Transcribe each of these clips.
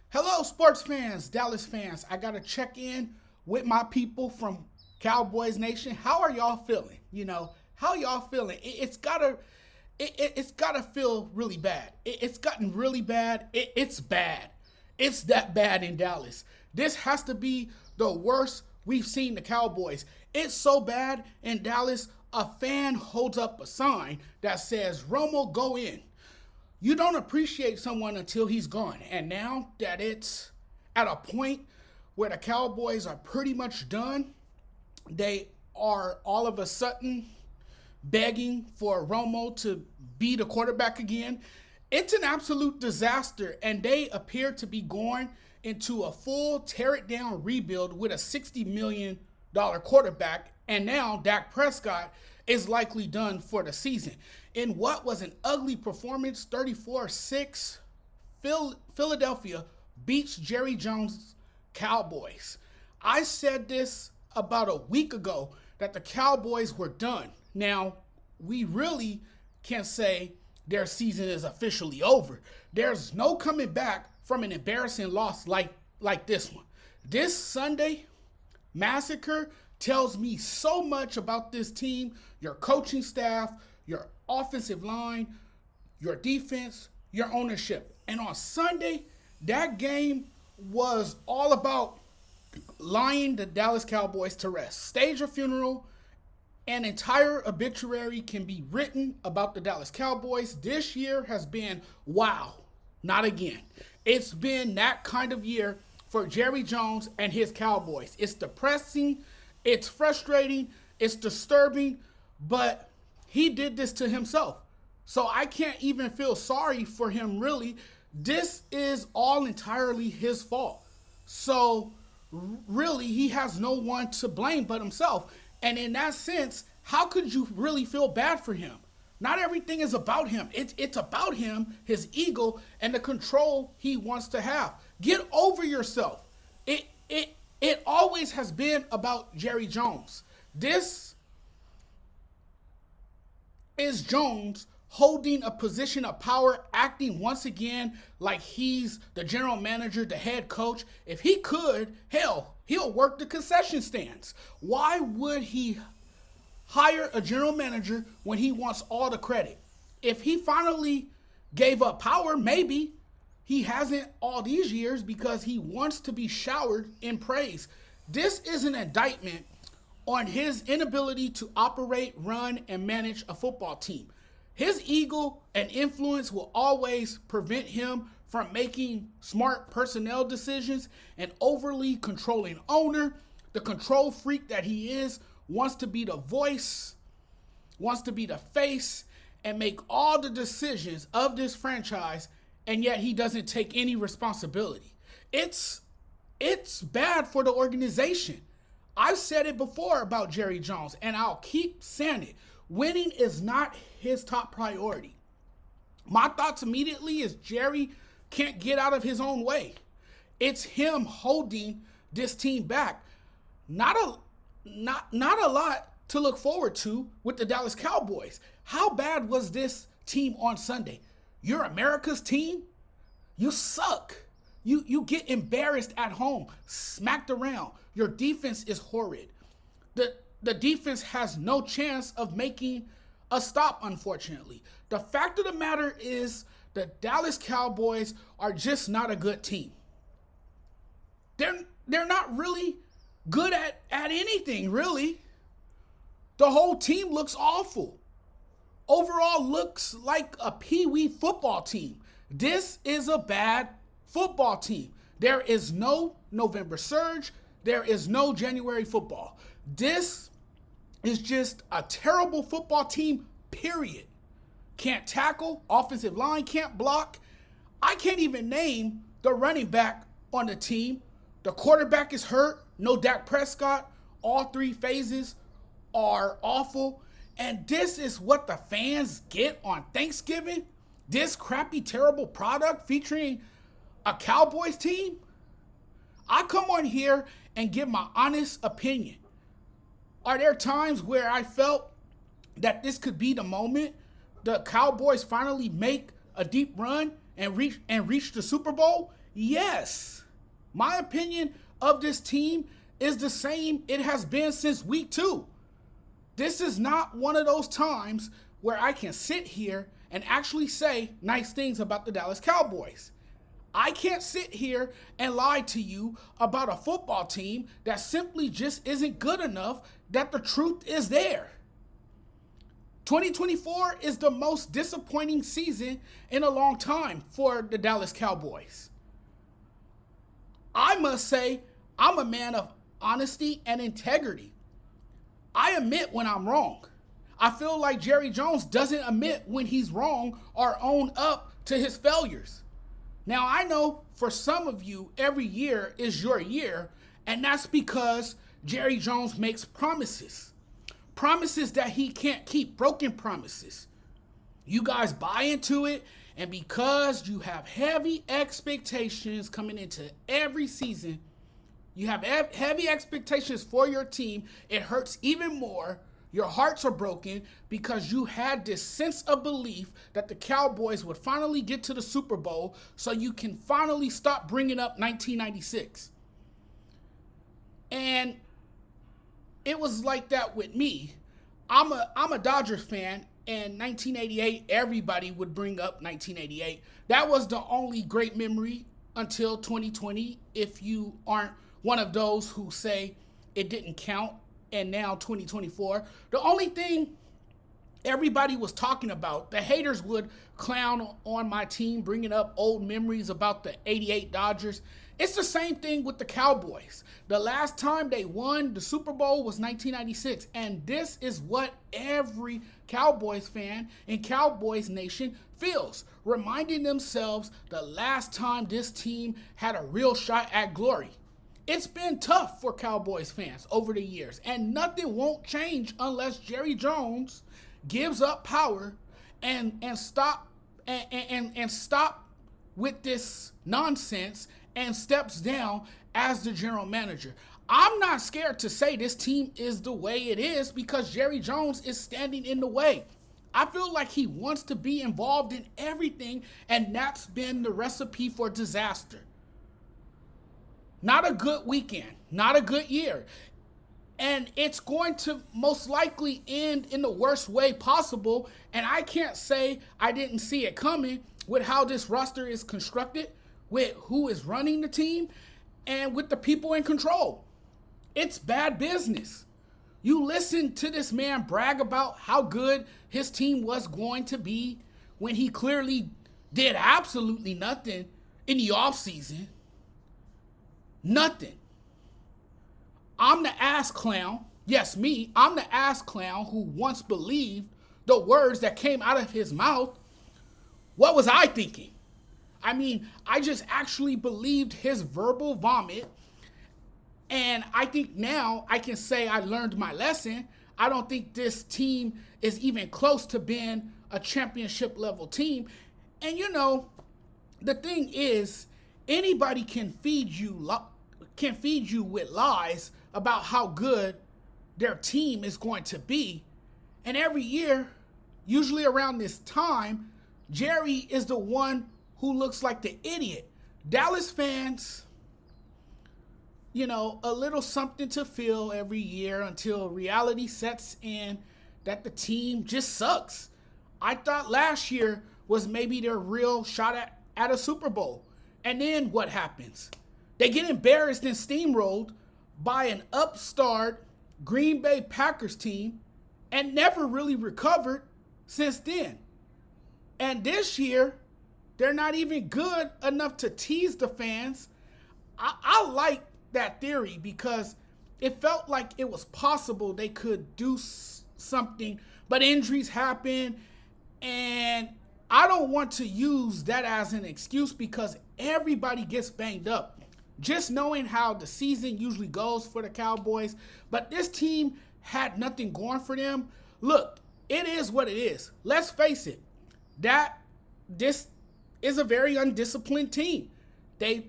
Hello, sports fans, Dallas fans. I got to check in with my people from Cowboys Nation. How are y'all feeling? How y'all feeling? It's gotta feel really bad. It's gotten really bad. It's bad. It's that bad in Dallas. This has to be the worst we've seen the Cowboys. It's so bad in Dallas. A fan holds up a sign that says "Romo, go in." You don't appreciate someone until he's gone. And now that it's at a point where the Cowboys are pretty much done, they are all of a sudden begging for Romo to be the quarterback again. It's an absolute disaster, and they appear to be going into a full tear it down rebuild with a $60 million quarterback. And now Dak Prescott is likely done for the season. In what was an ugly performance, 34-6, Philadelphia beats Jerry Jones' Cowboys. I said this about a week ago that the Cowboys were done. Now, we really can say their season is officially over. There's no coming back from an embarrassing loss like this one. This Sunday massacre tells me so much about this team, your coaching staff, your offensive line, your defense, your ownership. And on Sunday, that game was all about lying the Dallas Cowboys to rest. Stage a funeral. An entire obituary can be written about the Dallas Cowboys. This year has been wow, not again. It's been that kind of year for Jerry Jones and his Cowboys. It's depressing, it's frustrating, it's disturbing, but he did this to himself. So I can't even feel sorry for him, really. This is all entirely his fault. So really, he has no one to blame but himself. And in that sense, how could you really feel bad for him? Not everything is about him. It's about him, his ego, and the control he wants to have. Get over yourself. It always has been about Jerry Jones. This is Jones holding a position of power, acting once again like he's the general manager, the head coach. If he could, hell, he'll work the concession stands. Why would he hire a general manager when he wants all the credit? If he finally gave up power, maybe he hasn't all these years because he wants to be showered in praise. This is an indictment on his inability to operate, run, and manage a football team. His ego and influence will always prevent him from making smart personnel decisions. An overly controlling owner, the control freak that he is, wants to be the voice, wants to be the face, and make all the decisions of this franchise, and yet he doesn't take any responsibility. It's bad for the organization. I've said it before about Jerry Jones, and I'll keep saying it. Winning is not his top priority. My thoughts immediately is Jerry can't get out of his own way. It's him holding this team back. Not a lot to look forward to with the Dallas Cowboys. How bad was this team on Sunday? You're America's team? You suck. You get embarrassed at home, smacked around. Your defense is horrid. The defense has no chance of making a stop, unfortunately. The fact of the matter is the Dallas Cowboys are just not a good team. They're not really good at anything, really. The whole team looks awful. Overall looks like a pee-wee football team. This is a bad football team. There is no November surge. There is no January football. This is just a terrible football team, period. Can't tackle, offensive line can't block. I can't even name the running back on the team. The quarterback is hurt, no Dak Prescott. All three phases are awful. And this is what the fans get on Thanksgiving? This crappy, terrible product featuring a Cowboys team? I come on here and give my honest opinion. Are there times where I felt that this could be the moment the Cowboys finally make a deep run and reach the Super Bowl? Yes. My opinion of this team is the same it has been since week 2. This is not one of those times where I can sit here and actually say nice things about the Dallas Cowboys. I can't sit here and lie to you about a football team that simply just isn't good enough, that the truth is there. 2024 is the most disappointing season in a long time for the Dallas Cowboys. I must say, I'm a man of honesty and integrity. I admit when I'm wrong. I feel like Jerry Jones doesn't admit when he's wrong or own up to his failures. Now, I know for some of you, every year is your year, and that's because Jerry Jones makes promises. Promises that he can't keep, broken promises. You guys buy into it, and because you have heavy expectations coming into every season, you have heavy expectations for your team, it hurts even more. Your hearts are broken because you had this sense of belief that the Cowboys would finally get to the Super Bowl so you can finally stop bringing up 1996. And it was like that with me. I'm a Dodgers fan, and 1988, everybody would bring up 1988. That was the only great memory until 2020, if you aren't one of those who say it didn't count. And now 2024, the only thing everybody was talking about, the haters would clown on my team, bringing up old memories about the 88 Dodgers. It's the same thing with the Cowboys. The last time they won the Super Bowl was 1996, and this is what every Cowboys fan in Cowboys Nation feels, reminding themselves the last time this team had a real shot at glory. It's been tough for Cowboys fans over the years, and nothing won't change unless Jerry Jones gives up power and stop with this nonsense and steps down as the general manager. I'm not scared to say this team is the way it is because Jerry Jones is standing in the way. I feel like he wants to be involved in everything, and that's been the recipe for disaster. Not a good weekend, not a good year. And it's going to most likely end in the worst way possible. And I can't say I didn't see it coming with how this roster is constructed, with who is running the team, and with the people in control. It's bad business. You listen to this man brag about how good his team was going to be when he clearly did absolutely nothing in the offseason. Nothing. I'm the ass clown. Yes, me. I'm the ass clown who once believed the words that came out of his mouth. What was I thinking? I mean, I just actually believed his verbal vomit. And I think now I can say I learned my lesson. I don't think this team is even close to being a championship level team. And you know, the thing is, anybody can feed you with lies about how good their team is going to be. And every year, usually around this time, Jerry is the one who looks like the idiot. Dallas fans, you know, a little something to feel every year until reality sets in that the team just sucks. I thought last year was maybe their real shot at a Super Bowl. And then what happens? They get embarrassed and steamrolled by an upstart Green Bay Packers team and never really recovered since then. And this year, they're not even good enough to tease the fans. I like that theory because it felt like it was possible they could do something, but injuries happen, and I don't want to use that as an excuse because everybody gets banged up. Just knowing how the season usually goes for the Cowboys, but this team had nothing going for them. Look, it is what it is. Let's face it. This is a very undisciplined team. They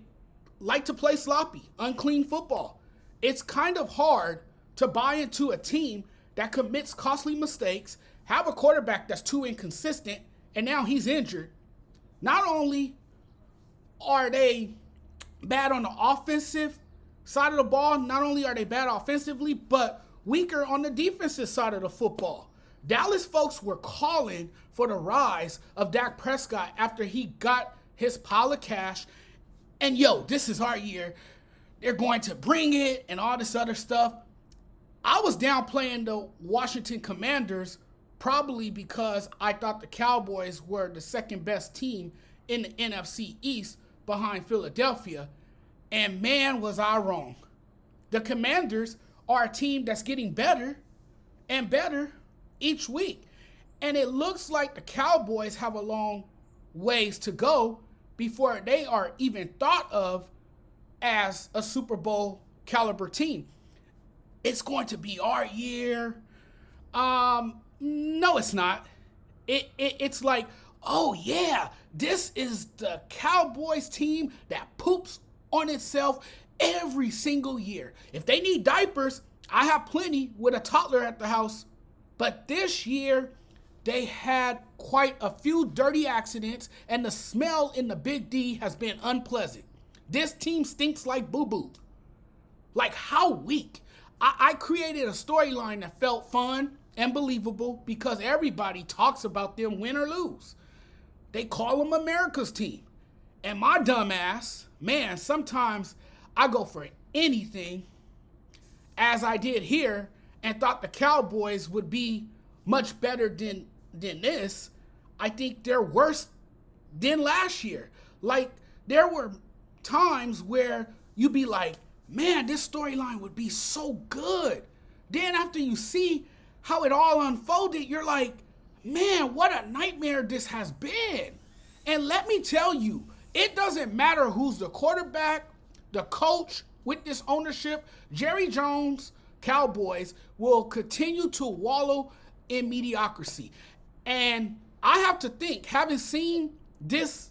like to play sloppy, unclean football. It's kind of hard to buy into a team that commits costly mistakes, have a quarterback that's too inconsistent, and now he's injured. Not only are they bad on the offensive side of the ball. Not only are they bad offensively, but weaker on the defensive side of the football. Dallas folks were calling for the rise of Dak Prescott after he got his pile of cash. And this is our year. They're going to bring it and all this other stuff. I was downplaying the Washington Commanders probably because I thought the Cowboys were the second best team in the NFC East behind Philadelphia. And man, was I wrong. The Commanders are a team that's getting better and better each week. And it looks like the Cowboys have a long ways to go before they are even thought of as a Super Bowl caliber team. It's going to be our year. No, it's not. It's like, oh yeah, this is the Cowboys team that poops on itself every single year. If they need diapers, I have plenty with a toddler at the house. But this year, they had quite a few dirty accidents, and the smell in the Big D has been unpleasant. This team stinks like boo-boo. Like, how weak. I created a storyline that felt fun and believable because everybody talks about them win or lose. They call them America's team. And my dumb ass, man, sometimes I go for anything, as I did here, and thought the Cowboys would be much better than this. I think they're worse than last year. Like, there were times where you'd be like, man, this storyline would be so good. Then after you see how it all unfolded, you're like, man, what a nightmare this has been. And let me tell you, it doesn't matter who's the quarterback, the coach with this ownership. Jerry Jones, Cowboys, will continue to wallow in mediocrity. And I have to think, having seen this,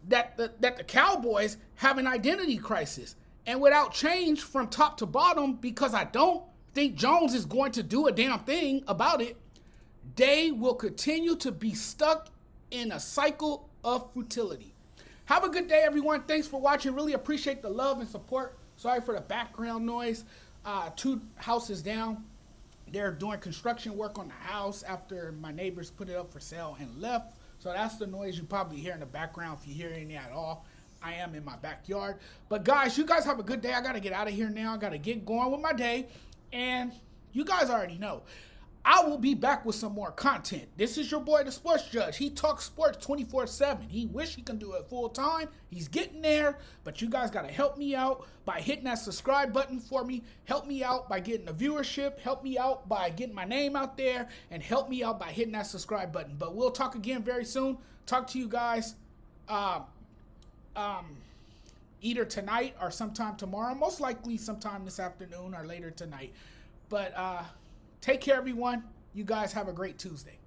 that the Cowboys have an identity crisis. And without change from top to bottom, because I don't think Jones is going to do a damn thing about it, they will continue to be stuck in a cycle of futility. Have a good day, everyone. Thanks for watching. Really appreciate the love and support. Sorry for the background noise. 2 houses down, they're doing construction work on the house after my neighbors put it up for sale and left. So that's the noise you probably hear in the background, if you hear any at all. I am in my backyard. But guys, you guys have a good day. I got to get out of here now. I got to get going with my day. And you guys already know, I will be back with some more content. This is your boy, the Sports Judge. He talks sports 24/7. He wish he can do it full time. He's getting there. But you guys got to help me out by hitting that subscribe button for me. Help me out by getting the viewership. Help me out by getting my name out there. And help me out by hitting that subscribe button. But we'll talk again very soon. Talk to you guys either tonight or sometime tomorrow. Most likely sometime this afternoon or later tonight. But take care, everyone. You guys have a great Tuesday.